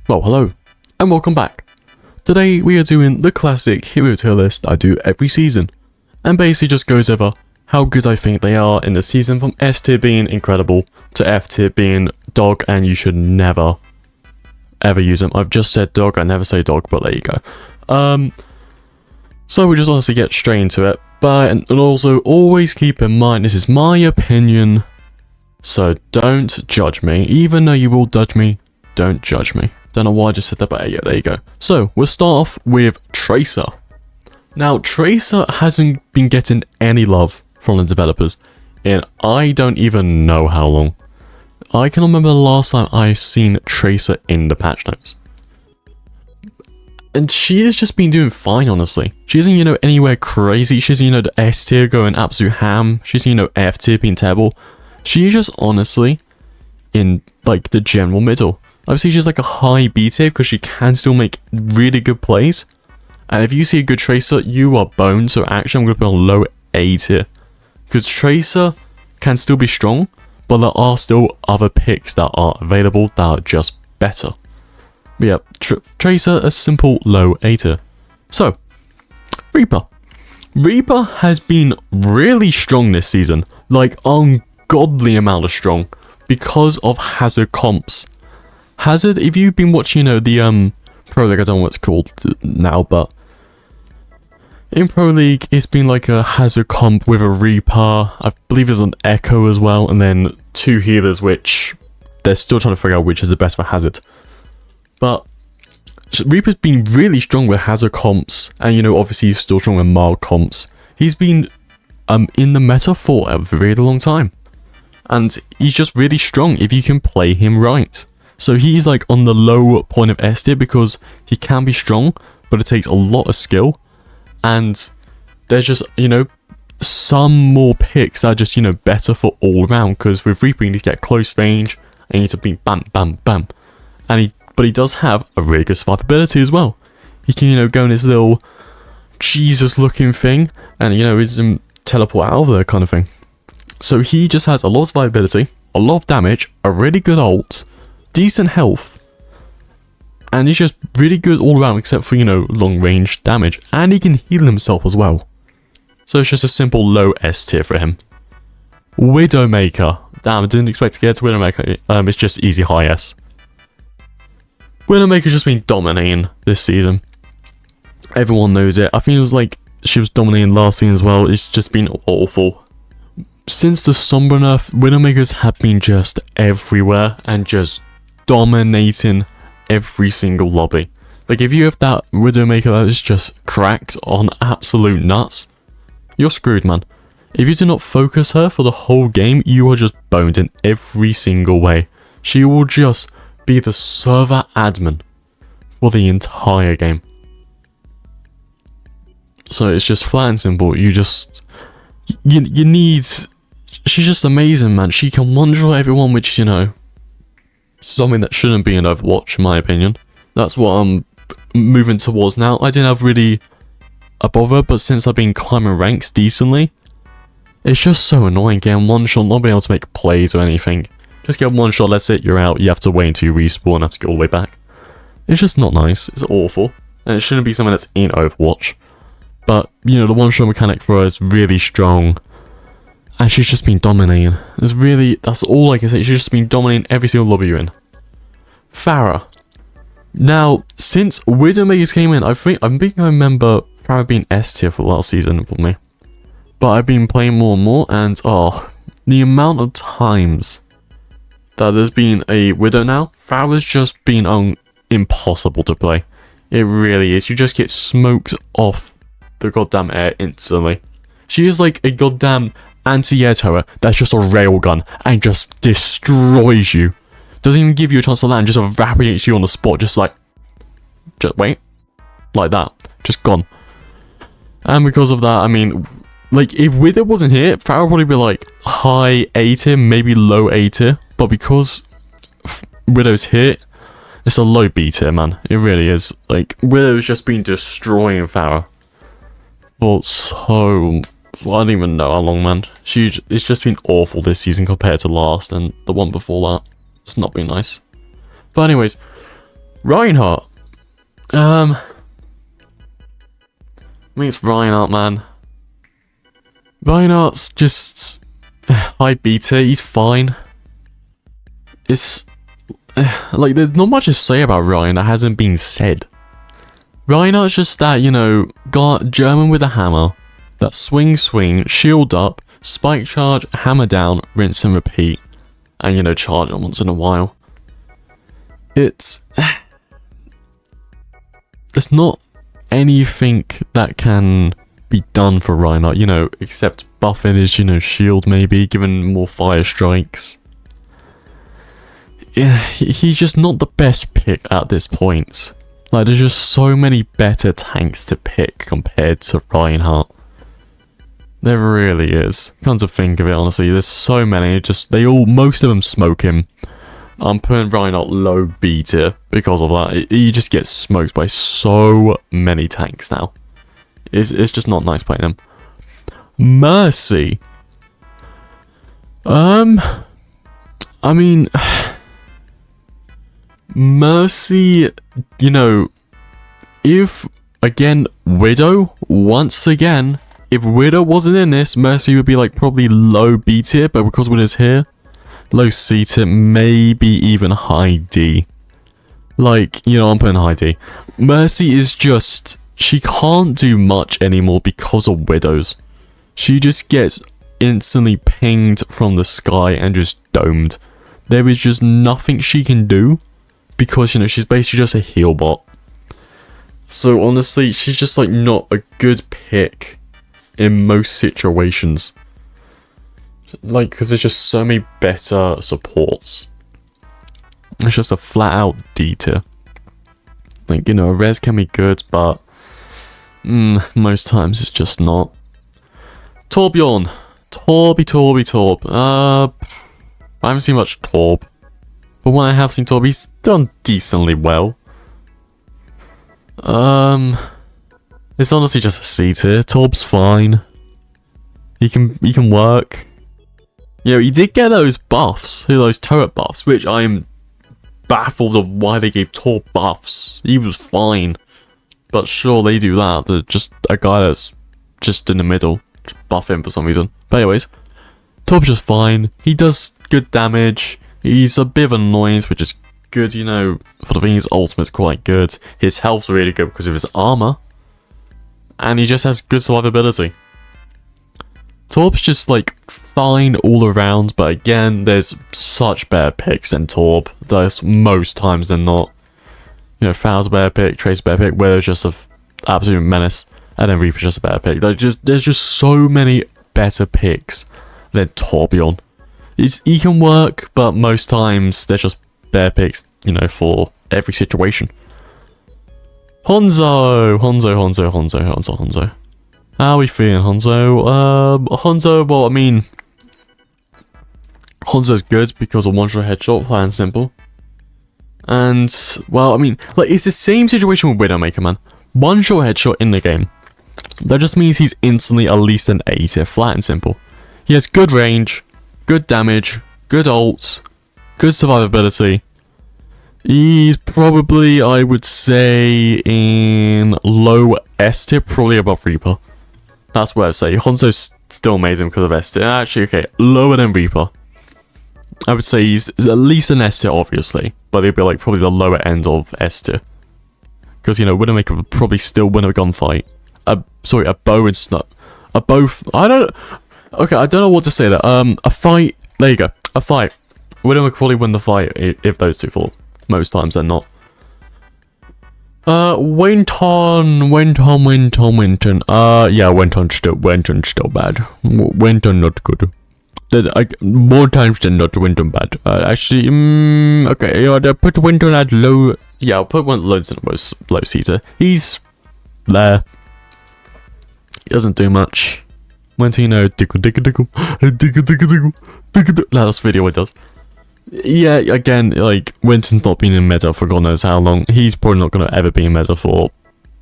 Well, hello, and welcome back. Today we are doing the classic hero tier list I do every season, and basically just goes over how good I think they are in the season, from S tier being incredible to F tier being dog and you should never ever use them. I've just said dog, I never say dog, but there you go. So we just honestly get straight into it, and also always keep in mind this is my opinion, so don't judge me. Even though you will judge me, don't judge me. Don't know why I just said that, but yeah, there you go. So we'll start off with Tracer. Now Tracer hasn't been getting any love from the developers in I don't even know how long. I can remember the last time I seen Tracer in the patch notes. And she has just been doing fine, honestly. She isn't, anywhere crazy. She isn't, the S tier going absolute ham. She isn't, F tier being terrible. She is just honestly in, like, the general middle. Obviously, she's like a high B tier because she can still make really good plays. And if you see a good Tracer, you are boned. So actually, I'm going to put on low A tier. Because Tracer can still be strong, but there are still other picks that are available that are just better. But yeah, Tracer, a simple low A tier. So, Reaper. Reaper has been really strong this season. Like, ungodly amount of strong. Because of Hazard comps. Hazard, if you've been watching, the Pro League, I don't know what it's called now, but in Pro League, it's been like a Hazard comp with a Reaper. I believe there's an Echo as well, and then 2 healers, which they're still trying to figure out which is the best for Hazard. But Reaper's been really strong with Hazard comps, and obviously he's still strong with mild comps. He's been in the meta for a very long time, and he's just really strong if you can play him right. So he's like on the low point of S tier because he can be strong, but it takes a lot of skill, and there's just some more picks that are just better for all round. Because with Reaper you need to get close range and you need to be bam bam bam, but he does have a really good survivability as well. He can, go in his little Jesus-looking thing, and, he's teleport out of there kind of thing. So he just has a lot of survivability, a lot of damage, a really good ult, decent health, and he's just really good all around except for, long-range damage, and he can heal himself as well. So it's just a simple low S tier for him. Widowmaker. Damn, I didn't expect to get to Widowmaker. It's just easy high S. Widowmaker's just been dominating this season. Everyone knows it. I think it was like she was dominating last season as well. It's just been awful. Since the Sombra nerf, Widowmakers have been just everywhere and just dominating every single lobby. Like if you have that Widowmaker that is just cracked on absolute nuts, you're screwed, man. If you do not focus her for the whole game, you are just boned in every single way. She will just be the server admin for the entire game. So it's just flat and simple. You need. She's just amazing, man. She can one-shot everyone, which something that shouldn't be in Overwatch, in my opinion. That's what I'm moving towards now. I didn't have really a bother, but since I've been climbing ranks decently, it's just so annoying getting one-shot, not being able to make plays or anything. Just get one shot, that's it, you're out. You have to wait until you respawn and have to go all the way back. It's just not nice. It's awful. And it shouldn't be something that's in Overwatch. But, the one shot mechanic for her is really strong. And she's just been dominating. That's all I can say. She's just been dominating every single lobby you're in. Pharah. Now, since Widowmakers came in, I think I remember Pharah being S tier for last season for me. But I've been playing more and more, and the amount of times that there's been a Widow now, Pharah's just been impossible to play. It really is. You just get smoked off the goddamn air instantly. She is like a goddamn anti-air turret that's just a railgun and just destroys you. Doesn't even give you a chance to land, just evaporates you on the spot, just wait. Like that. Just gone. And because of that, I mean, like, if Widow wasn't here, Pharah would probably be like high A tier, maybe low A tier. But because Widow's here, it's a low B tier, man. It really is. Like, Widow's just been destroying Pharah for I don't even know how long, man. It's just been awful this season compared to last, and the one before that. It's not been nice. But anyways, Reinhardt. I mean, it's Reinhardt, man. Reinhardt's just high beta. He's fine. It's like there's not much to say about Ryan that hasn't been said. Reinhardt's just that, you know, got German with a hammer. That swing, shield up, spike charge, hammer down, rinse and repeat. And, you know, charge on once in a while. It's there's not anything that can be done for Reinhardt, you know, except buffing his, you know, shield maybe, giving more fire strikes. Yeah, he's just not the best pick at this point. Like, there's just so many better tanks to pick compared to Reinhardt. There really is. Come to think of it, honestly, there's so many, most of them smoke him. I'm putting Reinhardt low B tier because of that. He just gets smoked by so many tanks now. It's just not nice playing him. Mercy. I mean, Mercy, you know, if, again, Widow, once again, if Widow wasn't in this, Mercy would be like probably low B tier, but because Widow's here, low C tier, maybe even high D. Like, you know, I'm putting high D. Mercy is just, she can't do much anymore because of Widows. She just gets instantly pinged from the sky and just domed. There is just nothing she can do because, you know, she's basically just a heal bot. So honestly, she's just like not a good pick in most situations. Like, because there's just so many better supports. It's just a flat out D tier. Like, you know, a res can be good, but most times it's just not. Torbjorn. Torb. I haven't seen much Torb. But when I have seen Torb, he's done decently well. It's honestly just a C tier. Torb's fine. He can work. You know, he did get those buffs, those turret buffs, which I'm baffled of why they gave Torb buffs. He was fine. But sure, they do that. They're just a guy that's just in the middle. Just buff him for some reason. But anyways, Torb's just fine. He does good damage. He's a bit of an annoyance, which is good, you know. For the thing, his ultimate's quite good. His health's really good because of his armor. And he just has good survivability. Torb's just like fine all around, but again, there's such better picks than Torb. There's most times than not. You know, Fowl's a better pick, Trace a better pick, Widow's just an absolute menace, and then Reaper's just a better pick. There's just so many better picks than Torbjorn. He can work, but most times there's just better picks, you know, for every situation. Honzo. How are we feeling, Honzo? Honzo, well, I mean, Honzo's good because of one-shot headshot, plain and simple. And, well, I mean, like, it's the same situation with Widowmaker, man. One-shot headshot in the game. That just means he's instantly at least an A tier, flat and simple. He has good range, good damage, good ults, good survivability. He's probably, I would say, in low S tier, probably above Reaper. That's what I'd say. Honzo's still amazing because of S tier. Actually, okay, lower than Reaper. I would say he's at least an S tier, obviously. But he'd be like probably the lower end of S tier. Because, you know, Widowmaker would probably still win a gunfight. Sorry, a bow and snuff. I don't know what to say there. A fight. There you go. A fight. Widowmaker would probably win the fight if those two fall. Most times they're not. Winton. Yeah, Winton's still bad. Winton not good. More times than not, Winton bad. Actually, okay, yeah, put Winton at low. Yeah, I'll put one loads in low Caesar. He's there. He doesn't do much. Winton, you know, diggle. That's the video it does. Yeah, again, like, Winton's not been in meta for God knows how long. He's probably not going to ever be in meta for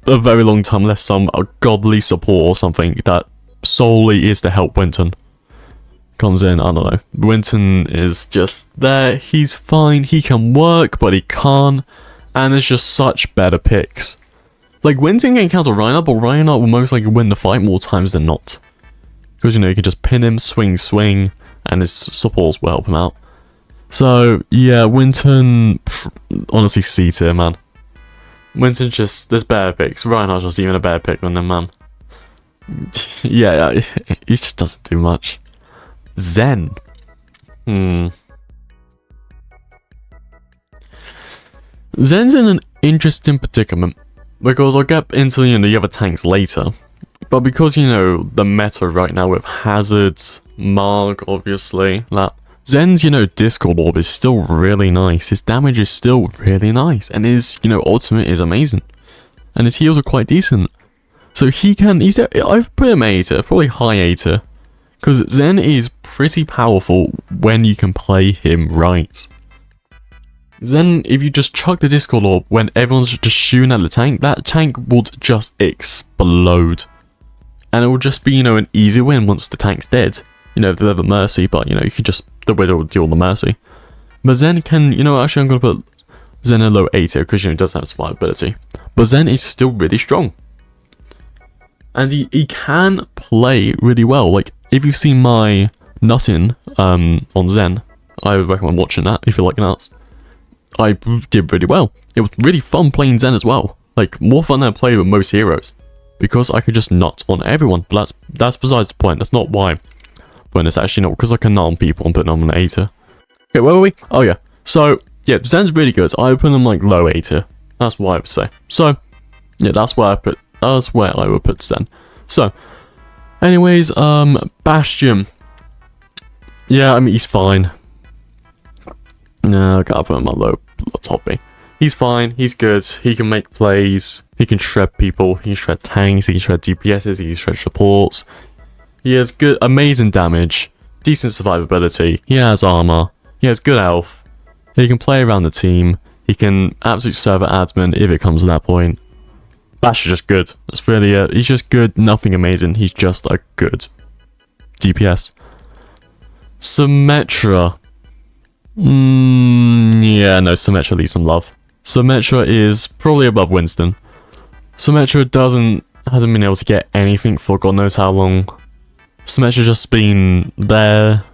a very long time unless some godly support or something that solely is to help Winton comes in. I don't know. Winton is just there. He's fine. He can work, but he can't. And there's just such better picks. Like, Winston can counter Reinhardt, but Reinhardt will most likely win the fight more times than not. Because, you know, you can just pin him, swing, and his supports will help him out. So, yeah, Winton, honestly, C tier, man. Winton just, there's better picks. Reinhardt's just even a better pick than them, man. Yeah, he just doesn't do much. Zen. Zen's in an interesting predicament. Because I'll get into, you know, the other tanks later. But because, you know, the meta right now with Hazard, Marg, obviously, that Zen's, you know, Discord orb is still really nice. His damage is still really nice. And his, you know, ultimate is amazing. And his heals are quite decent. So I've put him A tier, probably high A tier. Because Zen is pretty powerful when you can play him right. Then, if you just chuck the Discord orb when everyone's just shooting at the tank, that tank would just explode. And it will just be, you know, an easy win once the tank's dead. You know, if they have a mercy, but, you know, you can just, the Widow will deal the mercy. But Zen can, you know, actually I'm going to put Zen in low A tier because, you know, he doesn't have survivability. But Zen is still really strong. And he can play really well. Like, if you've seen my nutting on Zen, I would recommend watching that if you like nuts. I did really well. It was really fun playing Zen as well. Like, more fun than I play with most heroes. Because I could just nut on everyone. But that's besides the point. That's not why. When it's actually not because I can nut on people and put them on an A tier. Okay, where were we? Oh yeah. So, yeah, Zen's really good. I would put them like low A tier. That's what I would say. So, yeah, that's where I would put Zen. So, anyways, Bastion. Yeah, I mean, he's fine. No, I gotta put him on low top B. He's fine, he's good, he can make plays, he can shred people, he can shred tanks, he can shred DPSs, he can shred supports. He has good, amazing damage, decent survivability, he has armor, he has good health, he can play around the team, he can absolute server admin if it comes to that point. Bash is just good, that's really it, he's just good, nothing amazing, he's just a good DPS. Symmetra. Yeah, no, Symmetra needs some love. Symmetra is probably above Winston. Symmetra hasn't been able to get anything for God knows how long. Symmetra just been there,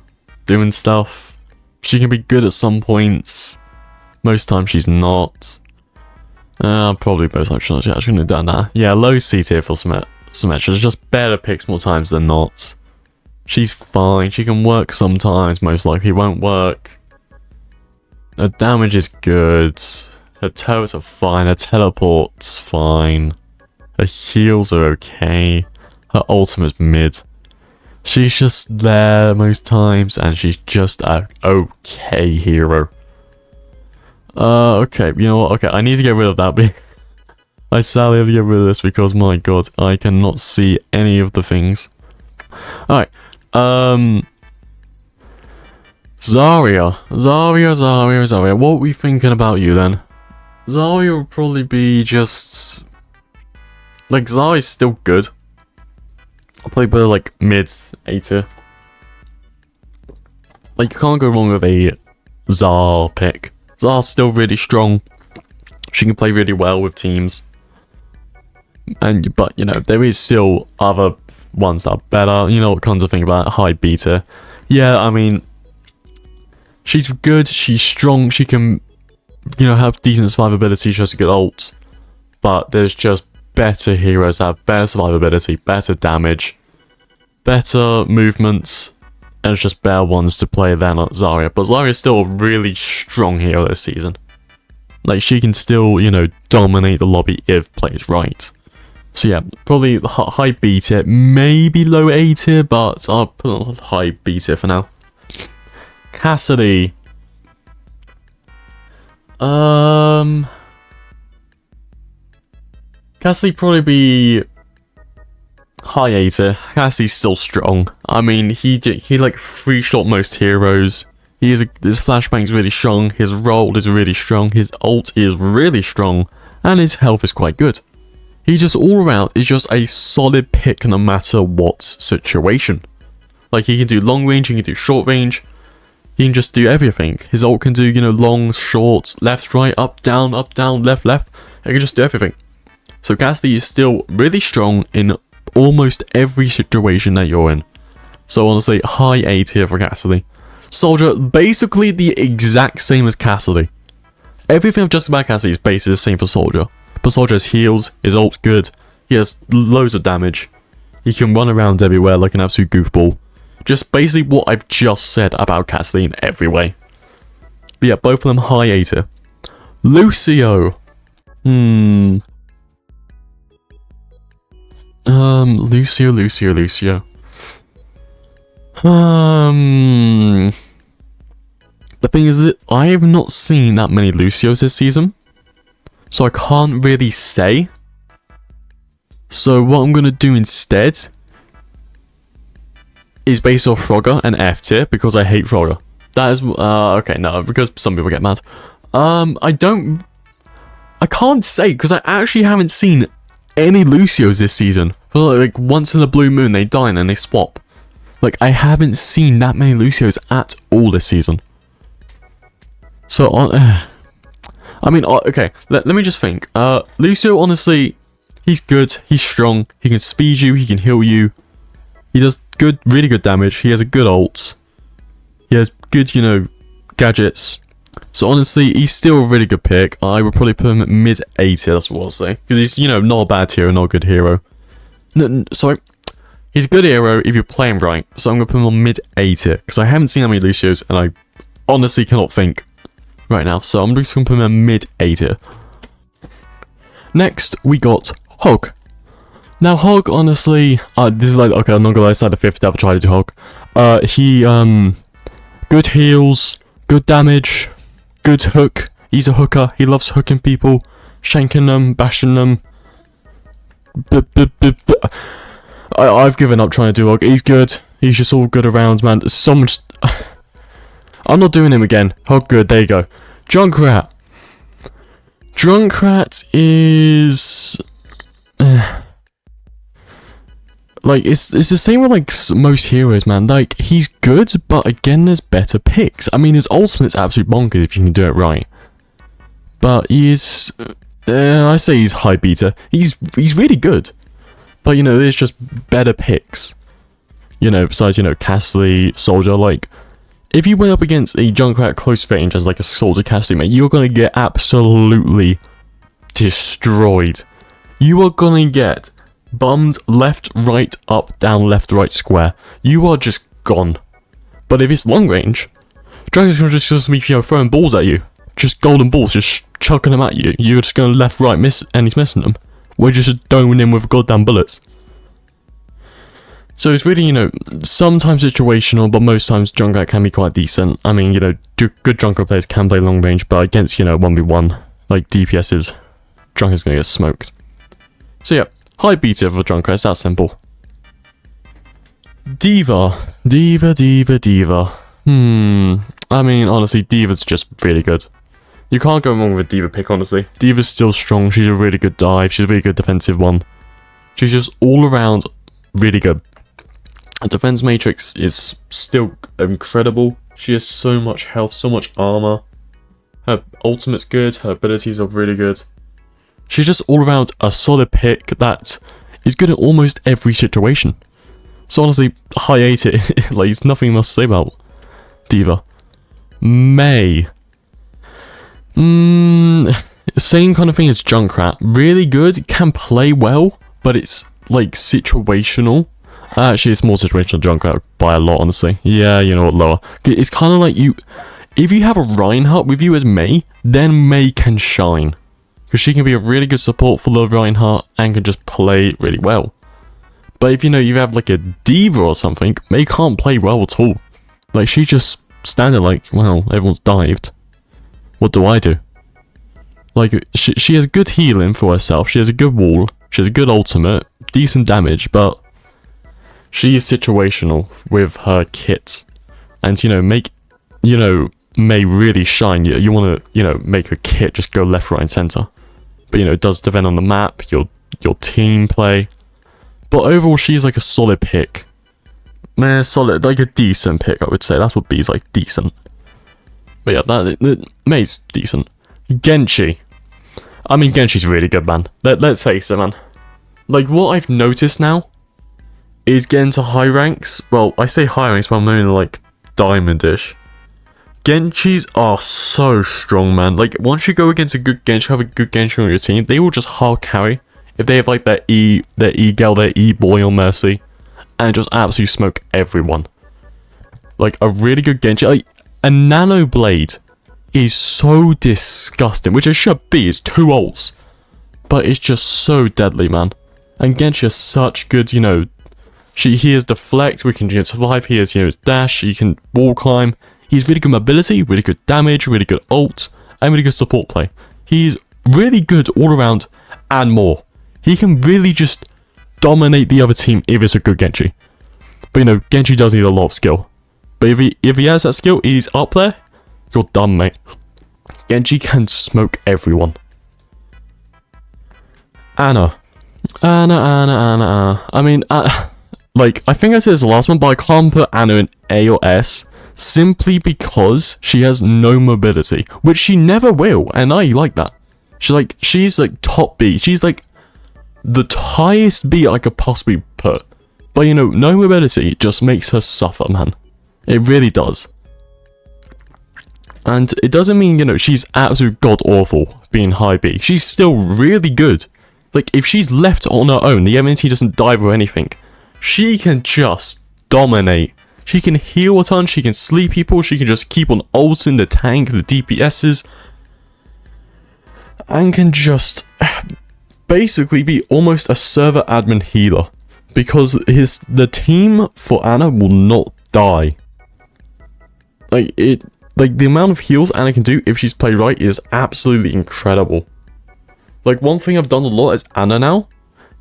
doing stuff. She can be good at some points. Most times she's not. Probably most times she's not. I shouldn't have done that. Yeah, low C tier for Symmetra. Just better picks more times than not. She's fine. She can work sometimes. Most likely won't work. Her damage is good. Her turrets are fine. Her teleport's fine. Her heals are okay. Her ultimate's mid. She's just there most times, and she's just a okay hero. Okay, you know what? Okay, I need to get rid of that. I sadly have to get rid of this because, my god, I cannot see any of the things. Alright, Zarya. What are we thinking about you then? Zarya will probably be just... Like, Zarya's still good. I'll probably put her like mid A tier. Like, you can't go wrong with a Zar pick. Zar's still really strong. She can play really well with teams. But, you know, there is still other ones that are better. You know what kinds of thing about high beta. Yeah, I mean... She's good, she's strong, she can, you know, have decent survivability, she has a good ult. But there's just better heroes that have better survivability, better damage, better movements, and it's just better ones to play than Zarya. But Zarya's still a really strong hero this season. Like, she can still, you know, dominate the lobby if played right. So yeah, probably high B tier, maybe low A tier, but I'll put on high B tier for now. Cassidy. Cassidy probably be high A tier. Cassidy's still strong. I mean, he like free shot most heroes. His flashbang's really strong. His roll is really strong. His ult is really strong, and his health is quite good. He just all around is just a solid pick no matter what situation. Like, he can do long range, he can do short range. He can just do everything. His ult can do, you know, long, short, left, right, up, down, left, left. He can just do everything. So Cassidy is still really strong in almost every situation that you're in. So honestly, high A tier for Cassidy. Soldier, basically the exact same as Cassidy. Everything I've just about Cassidy is basically the same for Soldier. But Soldier has heals, his ult's good, he has loads of damage. He can run around everywhere like an absolute goofball. Just basically what I've just said about Cassidy in every way. But yeah, both of them high A tier. Lucio. Lucio. The thing is that I have not seen that many Lucios this season, so I can't really say. So what I'm gonna do instead is based off Frogger and F tier, because I hate Frogger. That is okay, no, because some people get mad. I can't say, because I actually haven't seen any Lucios this season. Like once in a blue moon they die and then they swap. Like I haven't seen that many Lucios at all this season. So I mean, okay, let me just think. Lucio, honestly, he's good, he's strong, he can speed you, he can heal you. He does good, really good damage, he has a good ult. He has good, you know, gadgets. So honestly, he's still a really good pick. I would probably put him at mid A tier, that's what I'll say. Because he's, you know, not a bad hero, not a good hero. Sorry. He's a good hero if you're playing right. So I'm going to put him on mid A tier. Because I haven't seen that many Lucios, and I honestly cannot think right now. So I'm just going to put him at mid A tier. Next, we got Hog. Now, Hog, honestly, this is like, okay, I'm not gonna lie, it's like the 5th ever tried to do Hog. He, good heals, good damage, good hook. He's a hooker, he loves hooking people, shanking them, bashing them. I've given up trying to do Hog. He's good, he's just all good around, man. Someone just... I'm not doing him again. Hog good, there you go. Junkrat. Junkrat is... like, it's the same with, like, most heroes, man. Like, he's good, but again, there's better picks. I mean, his ultimate's absolute bonkers if you can do it right. But he is... I say he's high beta. He's really good. But, you know, there's just better picks. You know, besides, you know, Cassidy, Soldier, like... If you went up against a Junkrat close range as, like, a Soldier Cassidy, mate, you're gonna get absolutely destroyed. You are gonna get... bummed left, right, up, down, left, right, square. You are just gone. But if it's long range, Dragon's gonna just be, you know, throwing balls at you. Just golden balls, just chucking them at you. You're just going left, right, miss, and he's missing them. We're just doning him with goddamn bullets. So it's really, you know, sometimes situational, but most times Junkrat can be quite decent. I mean, you know, good Junkrat players can play long range, but against, you know, 1v1, like DPS's, Junkrat's gonna get smoked. So yeah. High beta for Junkrat, it's that simple. Diva. I mean, honestly, Diva's just really good. You can't go wrong with a Diva pick, honestly. Diva's still strong, she's a really good dive, she's a really good defensive one. She's just all around really good. Her defense matrix is still incredible. She has so much health, so much armor. Her ultimate's good, her abilities are really good. She's just all around a solid pick that is good in almost every situation. So honestly, high A tier, like, there's nothing else to say about Diva. Mei. Same kind of thing as Junkrat. Really good, can play well, but it's, like, situational. Actually, it's more situational than Junkrat by a lot, honestly. Yeah, you know what, lower. It's kind of like you... If you have a Reinhardt with you as Mei, then Mei can shine. Because she can be a really good support for the Reinhardt and can just play really well. But if, you know, you have like a Diva or something, Mei can't play well at all. Like, she's just standing like, well, everyone's dived. What do I do? Like, she has good healing for herself, she has a good wall, she has a good ultimate, decent damage, but she is situational with her kit. And, you know, Mei really shine. You want to, you know, make her kit just go left, right, and center. But, you know, it does depend on the map, your team play. But overall, she's like a solid pick. Solid, like a decent pick, I would say. That's what B's like, decent. But yeah, that Mei's decent. Genji. I mean, Genshi's really good, man. Let's face it, man. Like, what I've noticed now is getting to high ranks. Well, I say high ranks, but I'm only like diamond-ish. Genshis are so strong, man. Like, once you go against a good Genshi, have a good Genshi on your team, they will just hard carry. If they have like their E-girl, their E-boy on Mercy, and just absolutely smoke everyone. Like, a really good Genshi, like, a Nano Blade is so disgusting, which it should be, it's 2 ults. But it's just so deadly, man. And Genshi is such good, you know, he has deflect, we can survive, he has, you know, his dash, he can wall climb. He's really good mobility, really good damage, really good ult, and really good support play. He's really good all around and more. He can really just dominate the other team if it's a good Genji. But you know, Genji does need a lot of skill. But if he has that skill, he's up there, you're done, mate. Genji can smoke everyone. Anna. I mean, like, I think I said this last one, but I can't put Anna in A or S. Simply because she has no mobility. Which she never will, and I like that. She's like top B. She's like the highest B I could possibly put. But you know, no mobility just makes her suffer, man. It really does. And it doesn't mean, you know, she's absolute god-awful being high B. She's still really good. Like, if she's left on her own, the MNT doesn't dive or anything, she can just dominate. She can heal a ton, she can sleep people, she can just keep on ulting the tank, the DPSs. And can just basically be almost a server admin healer. Because the team for Anna will not die. Like the amount of heals Anna can do if she's played right is absolutely incredible. Like, one thing I've done a lot as Anna now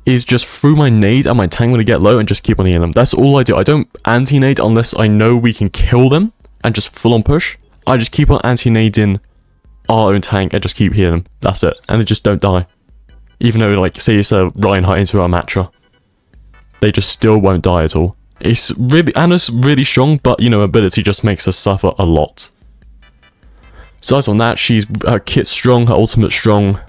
is just through my nade and my tank when I get low and just keep on healing them. That's all I do. I don't anti-nade unless I know we can kill them and just full on push. I just keep on anti-nading our own tank and just keep healing them. That's it. And they just don't die. Even though, like, say it's a Reinhardt into a Matra. They just still won't die at all. It's really, Anna's really strong, but, you know, ability just makes her suffer a lot. Besides on that, her kit's strong, her ultimate's strong.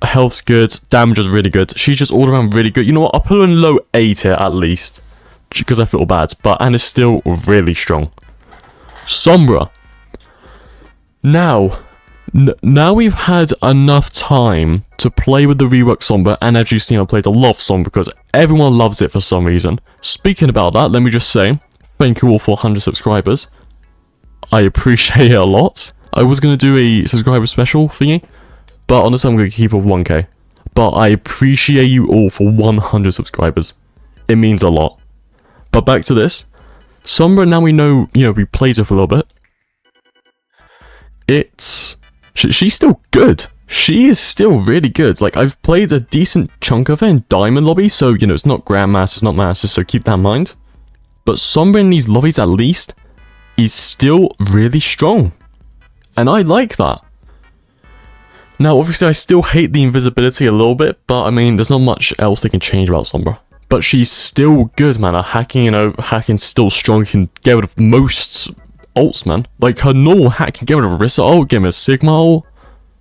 Health's good, damage is really good. She's just all around really good. You know what? I'll put her in low A tier at least. Because I feel bad. But Anna's still really strong. Sombra. Now we've had enough time to play with the rework Sombra. And as you've seen, I played a lot of Sombra because everyone loves it for some reason. Speaking about that, let me just say, thank you all for 100 subscribers. I appreciate it a lot. I was going to do a subscriber special thingy. But honestly, I'm going to keep it 1k. But I appreciate you all for 100 subscribers. It means a lot. But back to this. Sombra, now we know, you know, we played her for a little bit. She's still good. She is still really good. Like, I've played a decent chunk of her in Diamond Lobby. So, you know, it's not Grandmaster, it's not Master. So keep that in mind. But Sombra in these lobbies, at least, is still really strong. And I like that. Now, obviously, I still hate the invisibility a little bit, but I mean, there's not much else they can change about Sombra. But she's still good, man. Her hacking, you know, hacking's still strong. You can get rid of most ults, man. Like, her normal hack can get rid of Orisa ult, get rid of Sigma ult,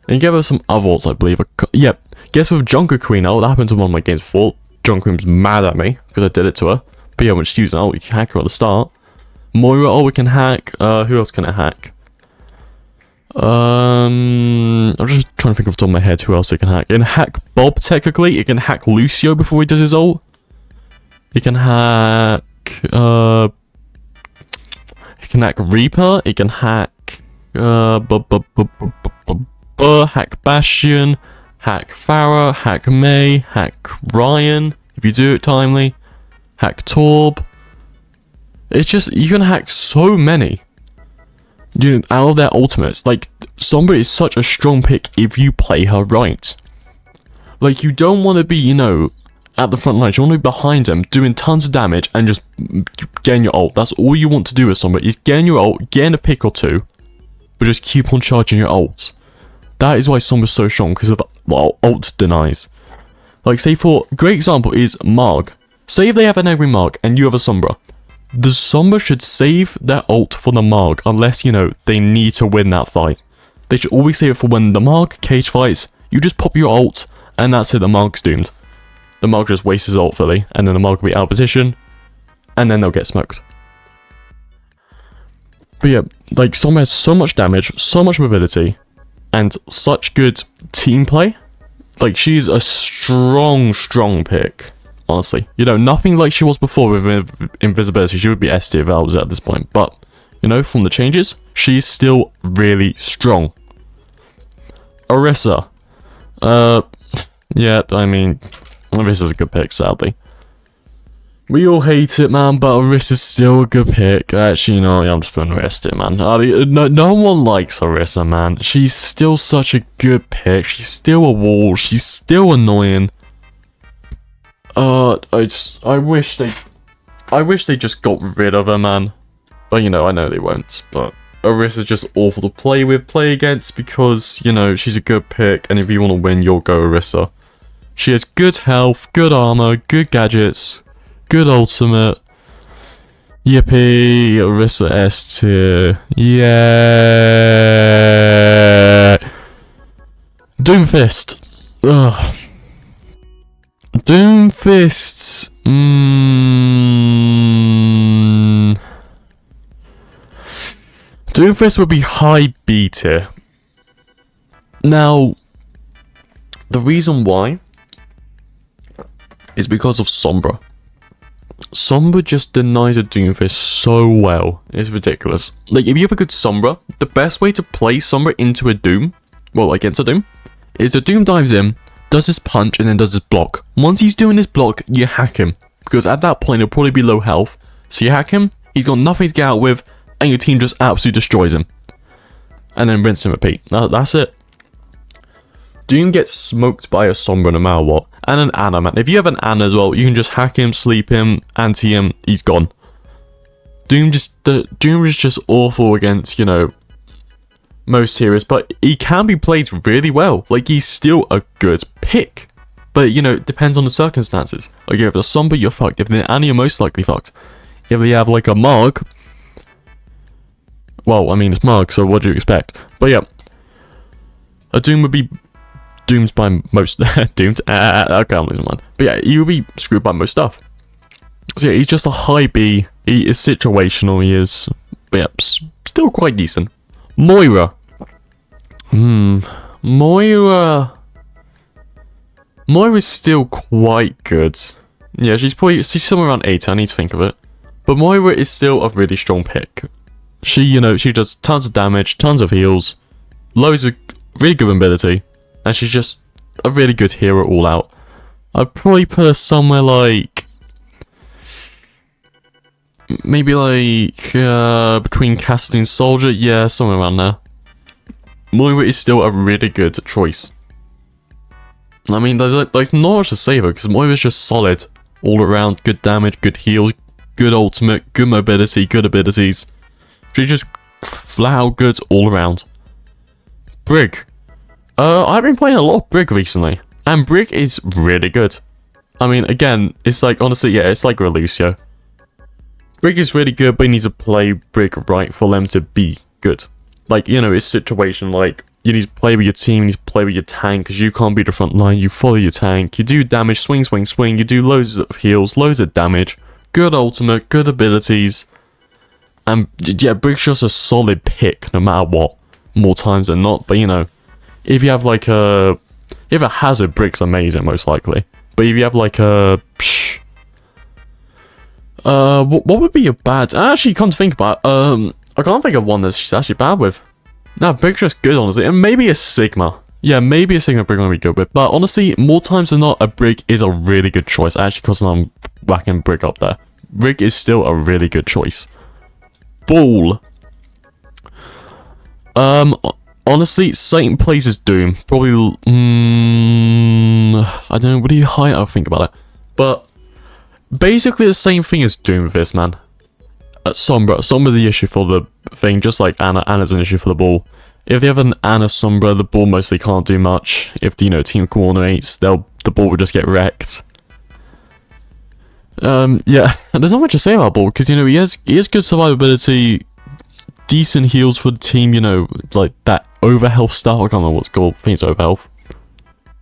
and get rid of some other ults, I believe. Yep. Guess with Junker Queen ult, that happened to one of my games before. Junker Queen's mad at me, because I did it to her. But yeah, when she's using ult, you can hack her at the start. Moira ult, we can hack. Who else can I hack? I'm just trying to think off the top of my head who else it can hack. It can hack Bob, technically. It can hack Lucio before he does his ult. It can hack... it can hack Reaper. It can hack... hack Bastion. Hack Pharah. Hack Mei. Hack Ryan, if you do it timely. Hack Torb. It's just... you can hack so many. Dude, out of their ultimates, like, Sombra is such a strong pick if you play her right. Like, you don't want to be, you know, at the front line. You want to be behind them, doing tons of damage, and just getting your ult. That's all you want to do with Sombra, is getting your ult, getting a pick or two, but just keep on charging your ult. That is why Sombra's so strong, because of the ult denies. Like, say for, great example is Marg. Say if they have an angry Marg, and you have a Sombra. the Sombra should save their ult for the Marg, unless, you know, they need to win that fight. They should always save it for when the Marg cage fights. You just pop your ult, and that's it, the Marg's doomed. The Marg just wastes his ult fully, and then the Marg will be out of position, and then they'll get smoked. But yeah, like, Sombra has so much damage, so much mobility, and such good team play. Like, she's a strong pick, honestly. You know, nothing like she was before with invisibility. She would be S tier Valves at this point. But, you know, from the changes, she's still really strong. Orisa. Yeah, I mean, Orisa's a good pick, sadly. We all hate it, man, but Orisa's still a good pick. Actually, you know, I'm just putting Orisa, man. No one likes Orisa, man. She's still such a good pick. She's still a wall. She's still annoying. I wish they just got rid of her, man. But, you know, I know they won't. But Orisa's just awful to play with, play against, because, you know, she's a good pick. And if you want to win, you'll go Orisa. She has good health, good armor, good gadgets. Good ultimate. Yippee. Orisa S tier. Yeah. Doomfist. Ugh. Doomfist. Doomfist would be high B tier. Now, the reason why is because of Sombra. Sombra just denies a Doomfist so well. It's ridiculous. Like, if you have a good Sombra, the best way to play Sombra into a Doom, well, against a Doom, is a Doom dives in, does his punch, and then does his block. Once he's doing his block, you hack him. Because at that point, he'll probably be low health. So you hack him, he's got nothing to get out with, and your team just absolutely destroys him. And then rinse and repeat. That's it. Doom gets smoked by a Sombra no matter what. And an Ana, man. If you have an Ana as well, you can just hack him, sleep him, anti him, he's gone. Doom is just awful against, you know, most heroes, but he can be played really well. Like, he's still a good pick. But, you know, it depends on the circumstances. Like, if you have a Sombra, you're fucked. If the Ana, you're most likely fucked. If you have, like, a Marg, well, I mean, it's Marg, so what do you expect? But yeah, a Doom would be doomed by most doomed. Okay, I'm losing one. But yeah, he will be screwed by most stuff. So yeah, he's just a high B. He is situational. He is, but yeah, still quite decent. Moira. Moira is still quite good. Yeah, she's somewhere around 8. I need to think of it. But Moira is still a really strong pick. She, you know, she does tons of damage, tons of heals, loads of really good ability. And she's just a really good hero all out. I'd probably put her somewhere like, maybe like between Casting and Soldier. Yeah, somewhere around there. Moira is still a really good choice. I mean, there's not much to say though, because Moira is just solid all around. Good damage, good heals, good ultimate, good mobility, good abilities. She's just flat out good all around. Brig. I've been playing a lot of Brig recently, and Brig is really good. I mean, again, it's like, honestly, yeah, it's like Relucio. Brig is really good, but you need to play Brig right for them to be good. Like, you know, it's situation like, you need to play with your team, you need to play with your tank, because you can't be the front line, you follow your tank, you do damage, swing, swing, swing, you do loads of heals, loads of damage, good ultimate, good abilities, and yeah, Brig's just a solid pick, no matter what, more times than not, but you know, if you have like a hazard, Brig's amazing, most likely. But if you have like a what would be a bad? Actually, come to think about it, I can't think of one that she's actually bad with. No, Brig's just good, honestly, and maybe a Sigma. Yeah, maybe a Sigma Brig might be good with. But honestly, more times than not, a Brig is a really good choice. Actually, because I'm whacking Brig up there, Brig is still a really good choice. Ball. Honestly, same place as Doom. Probably, I don't know, what do you high? I'll think about it. But, basically the same thing as Doom with this, man. Sombra's the issue for the thing, just like Ana's an issue for the ball. If they have an Ana Sombra, the ball mostly can't do much. If, you know, team coordinates, the ball will just get wrecked. Yeah, there's not much to say about Ball, because, you know, he has good survivability, decent heals for the team, you know, like that overhealth stuff. I can't remember what's called. I think it's overhealth.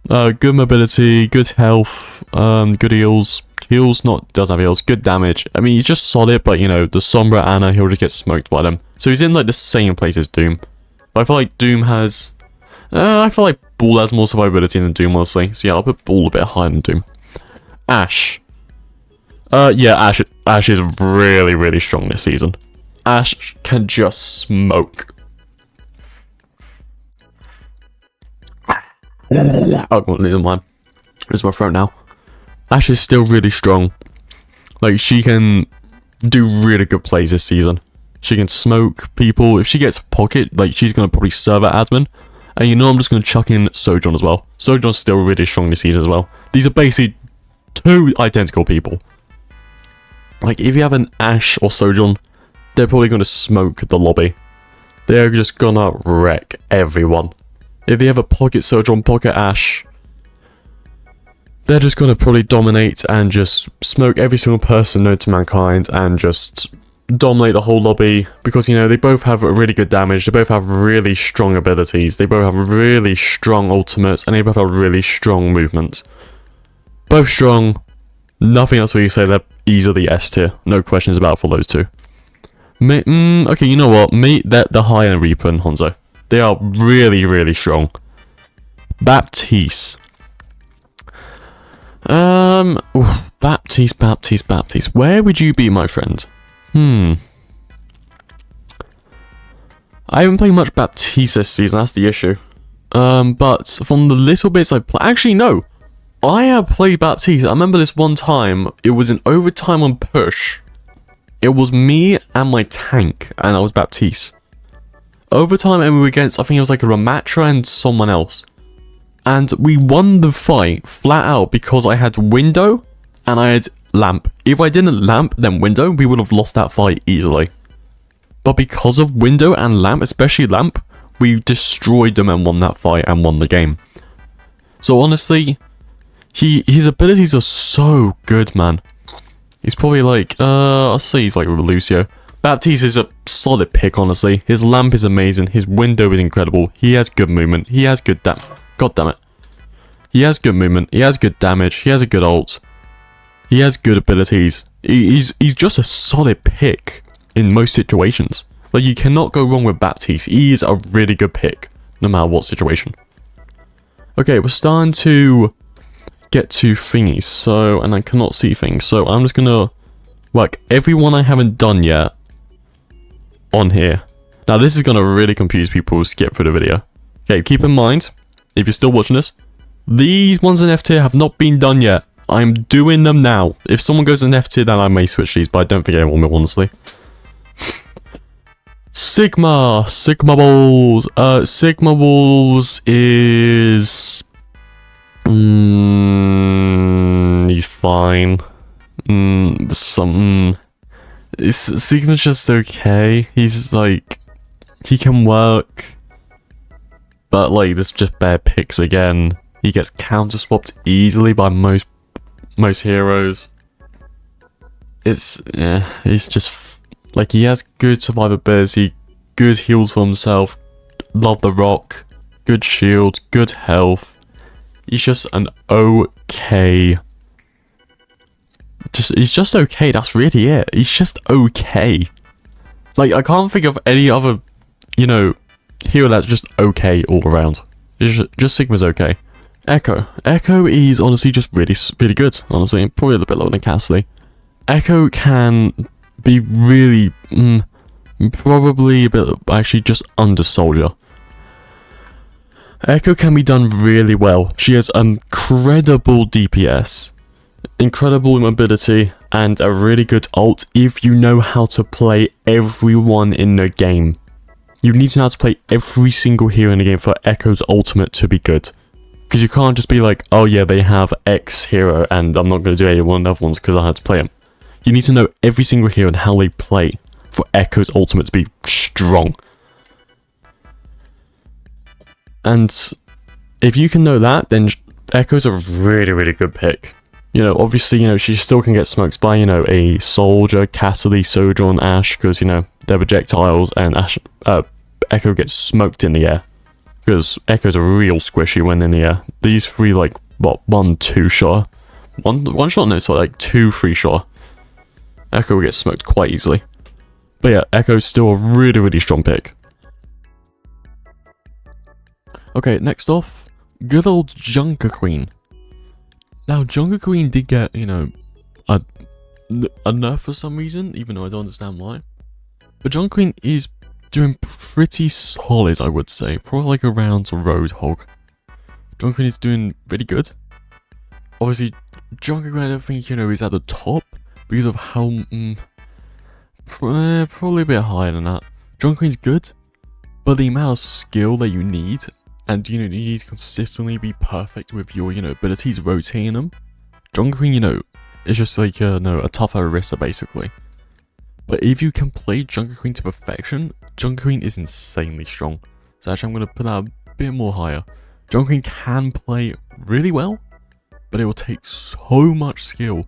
Good mobility, good health, good heals. Doesn't have heals, good damage. I mean, he's just solid, but, you know, the Sombra Ana, he'll just get smoked by them. So he's in, like, the same place as Doom. But I feel like Doom has... I feel like Ball has more survivability than Doom, honestly. So yeah, I'll put Ball a bit higher than Doom. Ashe. Yeah, Ashe is really, really strong this season. Ashe can just smoke. Oh, never mind. It's my throat now. Ashe is still really strong. Like, she can do really good plays this season. She can smoke people. If she gets pocket, like, she's going to probably serve at admin. And you know, I'm just going to chuck in Sojourn as well. Sojourn's still really strong this season as well. These are basically two identical people. Like, if you have an Ashe or Sojourn, they're probably going to smoke the lobby. They're just going to wreck everyone. If they have a pocket Sojourn, pocket Ashe, they're just going to probably dominate and just smoke every single person known to mankind and just dominate the whole lobby, because, you know, they both have really good damage, they both have really strong abilities, they both have really strong ultimates, and they both have really strong movements. Both strong, nothing else you say, they're easily S tier, no questions about for those two. Okay, you know what, the higher Reaper and Hanzo. They are really, really strong. Baptiste. Baptiste. Where would you be, my friend? I haven't played much Baptiste this season, that's the issue. But from the little bits I've played... Actually, no. I have played Baptiste. I remember this one time. It was in overtime on push. It was me and my tank, and I was Baptiste. Overtime, and we were against, I think it was like a Ramatra and someone else. And we won the fight flat out because I had window and I had lamp. If I didn't lamp, then window, we would have lost that fight easily. But because of window and lamp, especially lamp, we destroyed them and won that fight and won the game. So honestly, his abilities are so good, man. He's probably like, I'll say he's like with Lucio. Baptiste is a solid pick, honestly. His lamp is amazing. His window is incredible. He has good movement. He has good God damn it. He has good movement. He has good damage. He has a good ult. He has good abilities. He's just a solid pick in most situations. Like, you cannot go wrong with Baptiste. He is a really good pick, no matter what situation. Okay, we're starting to get to thingies, so, and I cannot see things, so I'm just gonna work everyone I haven't done yet on here. Now, this is gonna really confuse people who skip through the video. Okay, keep in mind, if you're still watching this, these ones in F tier have not been done yet. I'm doing them now. If someone goes in F tier, then I may switch these, but I don't think anyone will, honestly. Sigma Balls. Sigma Balls is... he's fine. Sigma's just okay. He's like... he can work. But, like, this is just bare picks again. He gets counter-swapped easily by most heroes. It's... yeah, he's just... like, he has good survivability, good heals for himself, love the rock, good shield, good health. He's just an okay... he's just okay, that's really it. He's just okay. Like, I can't think of any other, you know, hero that's just okay all around. Just Sigma's okay. Echo is honestly just really good, honestly. Probably a little bit lower than Castley. Echo can be really, probably a bit, actually just under Soldier. Echo can be done really well. She has incredible DPS, incredible mobility, and a really good ult if you know how to play everyone in the game. You need to know how to play every single hero in the game for Echo's ultimate to be good. Because you can't just be like, oh yeah, they have X hero and I'm not going to do any one of the other ones because I had to play them. You need to know every single hero and how they play for Echo's ultimate to be strong. And if you can know that, then Echo's a really, really good pick. You know, obviously, you know, she still can get smoked by, you know, a Soldier, Cassidy, Sojourn, Ashe, because, you know, they're projectiles, and Echo gets smoked in the air. Because Echo's a real squishy when in the air. These three, like, what, 1-2 shot? One shot? No, sorry, like 2-3 shot. Echo will get smoked quite easily. But yeah, Echo's still a really, really strong pick. Okay, next off, good old Junker Queen. Now, Junker Queen did get, you know, a nerf for some reason, even though I don't understand why. But Junker Queen is doing pretty solid, I would say. Probably like around Roadhog. Junker Queen is doing really good. Obviously, Junker Queen I don't think, you know, is at the top because of how... probably a bit higher than that. Junker Queen's good, but the amount of skill that you need, and you know, you need to consistently be perfect with your, you know, abilities rotating them. Junker Queen, you know, is just like, no, a tougher Orisa basically. But if you can play Junker Queen to perfection, Junker Queen is insanely strong. So actually I'm going to put that a bit more higher. Junker Queen can play really well, but it will take so much skill.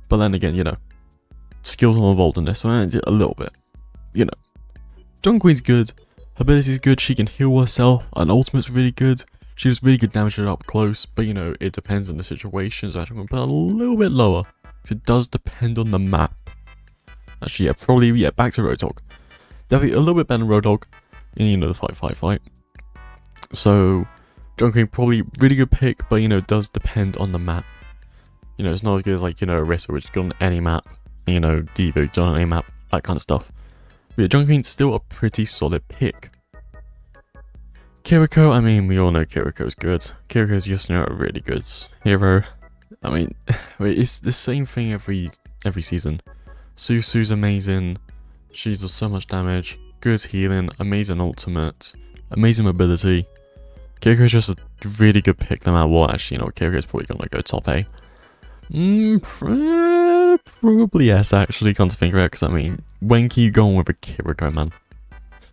But then again, you know, skills are involved in this one a little bit. You know, Junker Queen's good, her ability is good, she can heal herself, and ultimate's really good. She does really good damage up close, but you know, it depends on the situation, so actually I'm going to put it a little bit lower. Because it does depend on the map. Actually, yeah, probably, yeah, back to Roadhog. Definitely a little bit better than Roadhog in, you know, the fight. So, Junker Queen probably really good pick, but, you know, does depend on the map. You know, it's not as good as, like, you know, Orisa, which is good on any map. You know, Diva, good on any map, that kind of stuff. But yeah, Junker Queen's still a pretty solid pick. Kiriko, I mean, we all know Kiriko's good. Kiriko's just, you know, a really good hero. I mean, it's the same thing every season. Susu's amazing, she does so much damage, good healing, amazing ultimate, amazing mobility. Kiriko's just a really good pick no matter what. Actually, you know, Kiriko's probably gonna go top A. Probably yes, actually, come to think of it, because I mean, when can you go on with a Kiriko, man?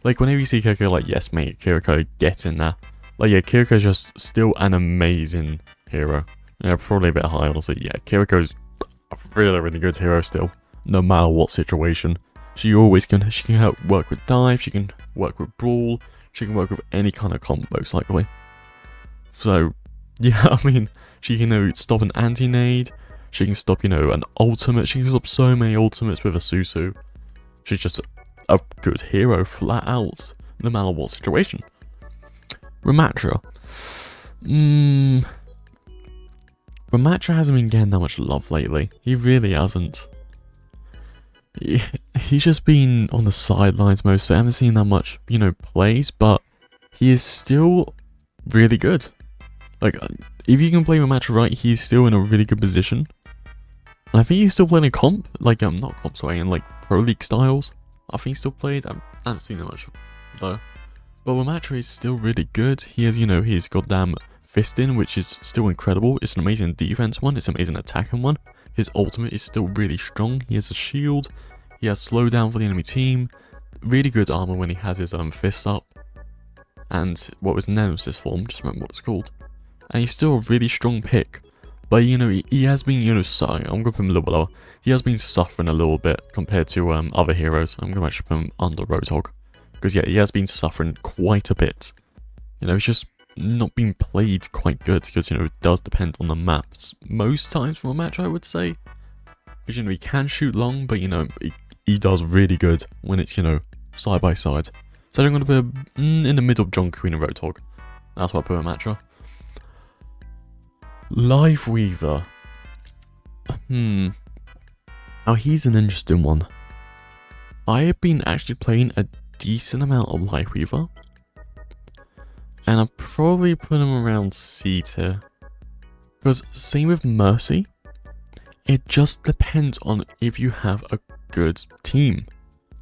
Like, whenever you see Kiriko, like, yes mate, Kiriko, get in there. Like, yeah, Kiriko's just still an amazing hero. Yeah, probably a bit high, honestly. Yeah, Kiriko's a really, really good hero still. No matter what situation. She can help work with dive, she can work with brawl, she can work with any kind of combo, most likely. So, yeah, I mean, she can, you know, stop an anti-nade, she can stop, you know, an ultimate, she can stop so many ultimates with a Susu. She's just a good hero, flat out, no matter what situation. Ramattra. Ramattra hasn't been getting that much love lately. He really hasn't. He's just been on the sidelines mostly. I haven't seen that much, you know, plays, but he is still really good. Like, if you can play Ramattra right, he's still in a really good position. And I think he's still playing a comp, like, not comp, sorry, in like Pro League styles. I think he's still played. I haven't seen that much though. But Ramattra is still really good. He has, you know, his goddamn Fisting, which is still incredible. It's an amazing defense one. It's an amazing attacking one. His ultimate is still really strong. He has a shield. He has slowdown for the enemy team. Really good armor when he has his fists up. And what was Nemesis form, just remember what it's called. And he's still a really strong pick. But you know, he has been, you know, suffering. I'm going to put him a little bit lower. He has been suffering a little bit compared to other heroes. I'm going to actually put him under Roadhog. Because yeah, he has been suffering quite a bit. You know, he's just not being played quite good. Because, you know, it does depend on the maps. Most times for a match, I would say. Because, you know, he can shoot long, but, you know, he does really good when it's, you know, side by side. So I'm going to put him in the middle of Junker Queen and Roadhog. That's what I put Ramattra. Life Weaver. Now he's an interesting one. I have been actually playing a decent amount of Life Weaver. And I'll probably put him around C tier. Because same with Mercy. It just depends on if you have a good team.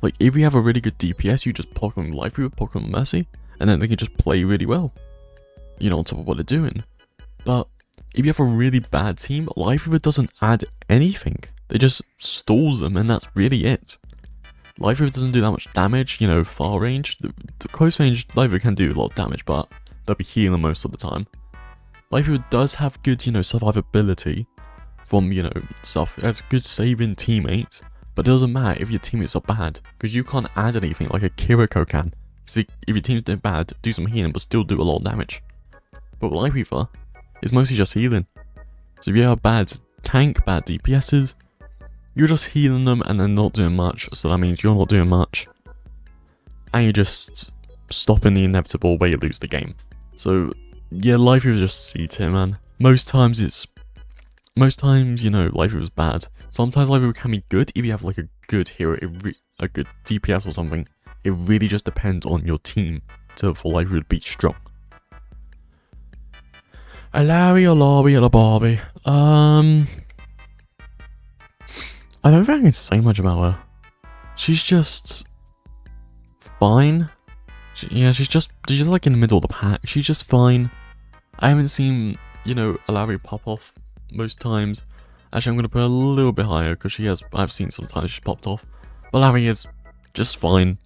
Like, if you have a really good DPS, you just Pokemon Life Weaver, Pokemon Mercy, and then they can just play really well. You know, on top of what they're doing. But if you have a really bad team, Life Weaver doesn't add anything. They just stalls them, and that's really it. Life Weaver doesn't do that much damage, you know, far range. The close range, Life Weaver can do a lot of damage, but they'll be healing most of the time. Life Hero does have good, survivability from, stuff. It has good saving teammates, but it doesn't matter if your teammates are bad, because you can't add anything like a Kiriko can. See, if your team's doing bad, do some healing, but still do a lot of damage. But Life Weaver is mostly just healing. So if you have bad tank, bad DPSs, you're just healing them and they're not doing much, so that means you're not doing much. And you're just stopping the inevitable where you lose the game. So, yeah, Life Weaver is just C tier, man. Most times, Life Weaver is bad. Sometimes Life Weaver can be good if you have like a good hero, a good DPS or something. It really just depends on your team for Life Weaver to be strong. A Larry, a Lobby, and a Barbie. I don't think I can say much about her. She's just fine. She's just like in the middle of the pack. She's just fine. I haven't seen, a Larry pop off most times. Actually, I'm gonna put her a little bit higher because I've seen sometimes she's popped off. But Larry is just fine.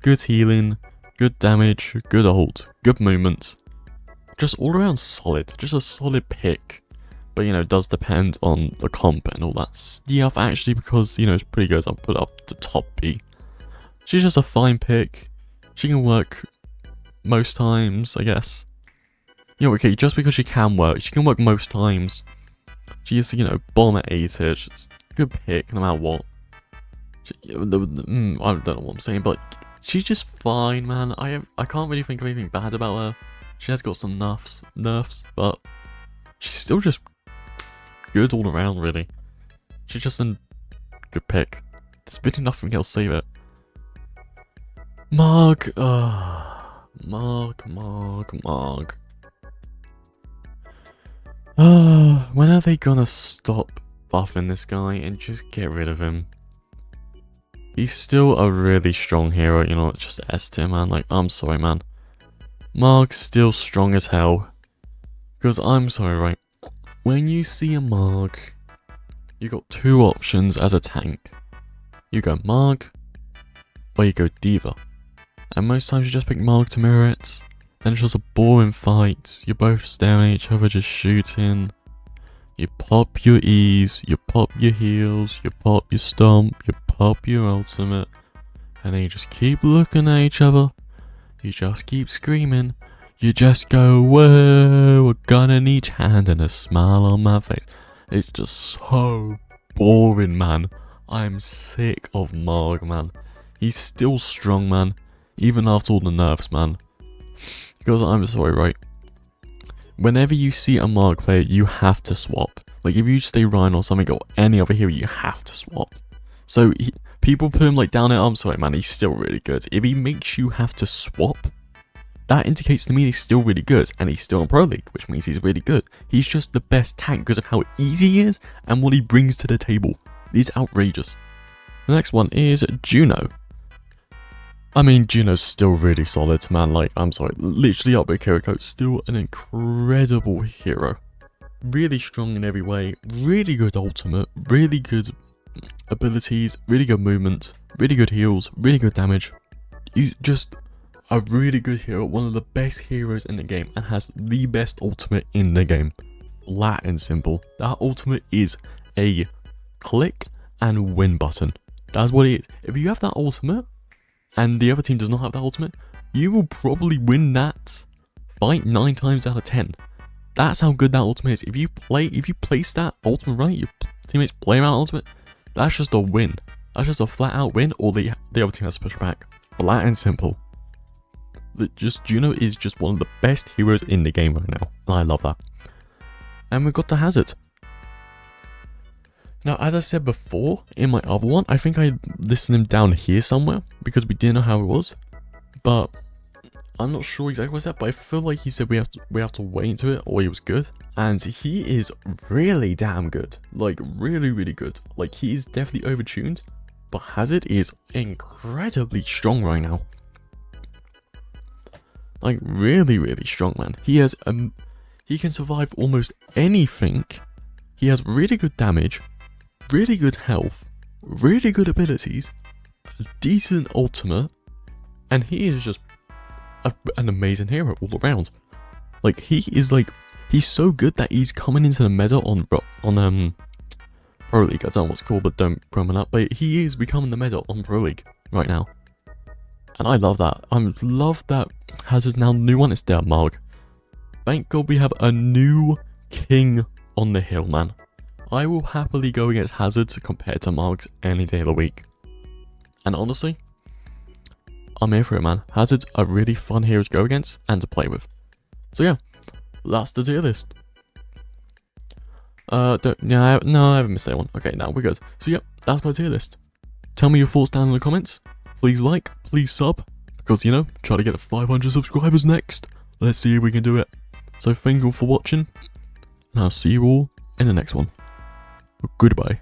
Good healing, good damage, good ult, good movement. Just all around solid. Just a solid pick. But, it does depend on the comp and all that stuff, actually, because, it's pretty good. I'll put it up to top B. She's just a fine pick. She can work most times, I guess. Okay, just because she can work most times. She's, bottom at A tier. She's a good pick, no matter what. I don't know what I'm saying, but she's just fine, man. I can't really think of anything bad about her. She has got some nerfs, but she's still just good all around, really. She's just a good pick. There's really nothing else to say about it. Mark. When are they gonna stop buffing this guy and just get rid of him? He's still a really strong hero, it's just S tier, man. Like, I'm sorry, man. Mark's still strong as hell. Because I'm sorry, right? When you see a Mark, you got two options as a tank. You go Mark, or you go Diva. And most times you just pick Mark to mirror it. Then it's just a boring fight. You're both staring at each other, just shooting. You pop your E's, you pop your heals, you pop your stomp, you pop your ultimate. And then you just keep looking at each other. You just keep screaming. You just go, whoa, a gun in each hand and a smile on my face. It's just so boring, man. I'm sick of Mark, man. He's still strong, man. Even after all the nerfs, man. Because I'm sorry, right? Whenever you see a Mark player, you have to swap. Like, if you stay Ryan or something or any other hero, you have to swap. So, people put him like down there, I'm sorry, man, he's still really good. If he makes you have to swap, that indicates to me he's still really good, and he's still in Pro League, which means he's really good. He's just the best tank because of how easy he is and what he brings to the table. He's outrageous. The next one is Juno. I mean, Juno's still really solid, man. Like, I'm sorry, literally up with Kiriko, still an incredible hero. Really strong in every way, really good ultimate, really good abilities, really good movement, really good heals, really good damage. He's just a really good hero, one of the best heroes in the game, and has the best ultimate in the game. Flat and simple. That ultimate is a click and win button. That's what it is. If you have that ultimate, and the other team does not have that ultimate, you will probably win that fight 9 times out of 10. That's how good that ultimate is. If you place that ultimate right, your teammates play around ultimate, that's just a win. That's just a flat out win, or the other team has to push back. Flat and simple. Juno is just one of the best heroes in the game right now, and I love that. And we've got the Hazard. Now, as I said before, in my other one, I think I listed him down here somewhere, because we didn't know how it was. But I'm not sure exactly what I said, but I feel like he said we have to wait into it, or he was good. And he is really damn good. Like, really, really good. Like, he is definitely overtuned, but Hazard is incredibly strong right now. Like, really, really strong, man. He can survive almost anything. He has really good damage, really good health, really good abilities, a decent ultimate, and he is just an amazing hero all around. Like, he He's so good that he's coming into the meta on Pro League. I don't know what's called, but don't quote me on that. But he is becoming the meta on Pro League right now. And I love that. I love that Hazard's now the new one. It's their Marg. Thank God we have a new king on the hill, man. I will happily go against Hazards compared to Margs any day of the week. And honestly, I'm here for it, man. Hazard's a really fun hero to go against and to play with. So yeah, that's the tier list. I haven't missed anyone. Okay, now we're good. So yep, that's my tier list. Tell me your thoughts down in the comments. Please like, please sub, because you know, try to get to 500 subscribers next. Let's see if we can do it. So thank you all for watching, and I'll see you all in the next one. Goodbye.